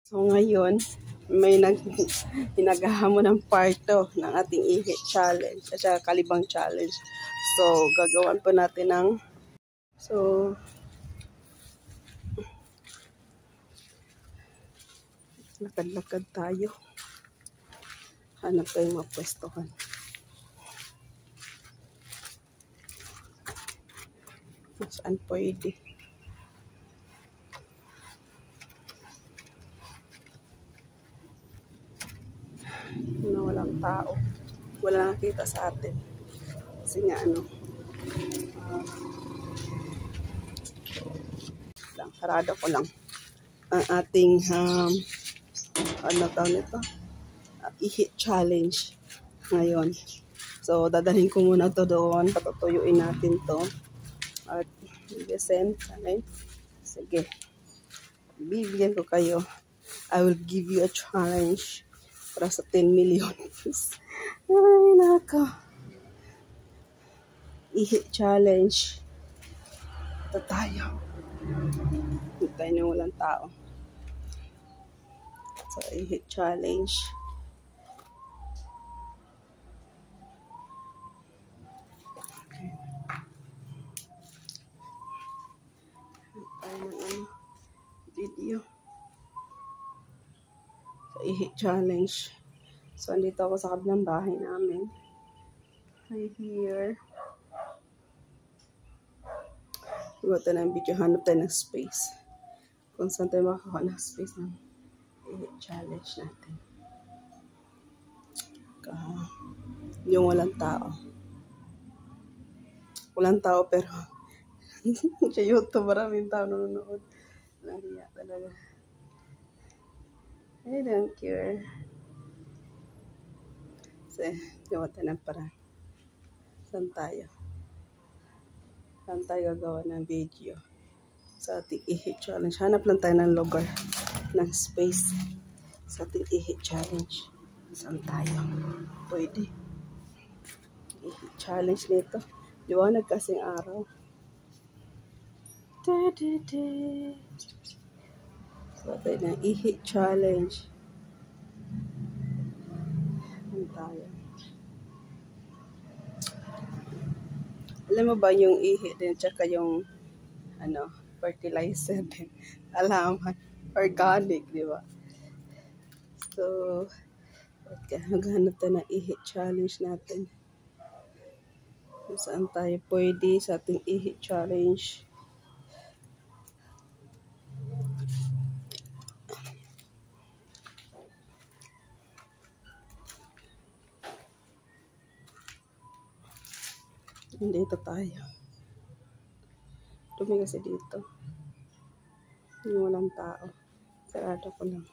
So ngayon, may hinagahamon ng part 2 ng ating ihi challenge at saka kalibang challenge. So gagawan po natin ng lakad-lakad tayo. Hanap tayong mapwestohan. Saan pwede? Na walang tao. Wala nakita sa atin. Kasi nga sarado ko lang ang ating tawag nito? I-hit challenge ngayon. So dadalhin ko muna to doon. Patutuyuin natin to. At listen, sige. Bibigyan ko kayo. I will give you a challenge para sa 10 million. Ay, nako. I-hit challenge. Ito tayo. Hintayin nyo walang tao. So, i-hit challenge. Okay. Hintayin ng video. So, i-hit challenge. So, andito ako sa kabilang bahay namin. Right here. Iba tayo ng video. Hanap tayo ng space. Kung saan tayo makakuha ng space ng i-hit challenge natin. Yung walang tao. Walang tao pero sa YouTube maraming tao nanonood. Nahiya talaga. I don't care. Kasi gawa tayo ng parang. Saan tayo? Saan tayo gagawa ng video sa ating i-hit challenge? Hanap lang tayo ng lugar, ng space sa ating i-hit challenge. Saan tayo? Pwede. I-hit challenge nito. Liwanag kasing araw. So tayo ng i-hit challenge. Saan tayo? Alam mo ba yung ihi din, tsaka yung fertilizer din. Alaman, organic, di ba? So, maghanap tayo ng ihi challenge natin. Saan tayo pwede sa ating ihi challenge? Dito tayo. Dumi kasi dito. Yung walang tao. Sarado ko lang.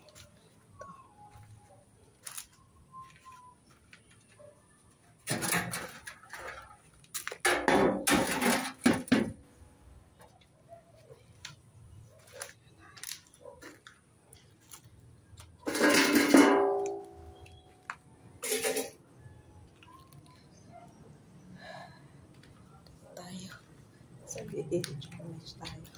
Tayo. Sa i-hit challenge tayo.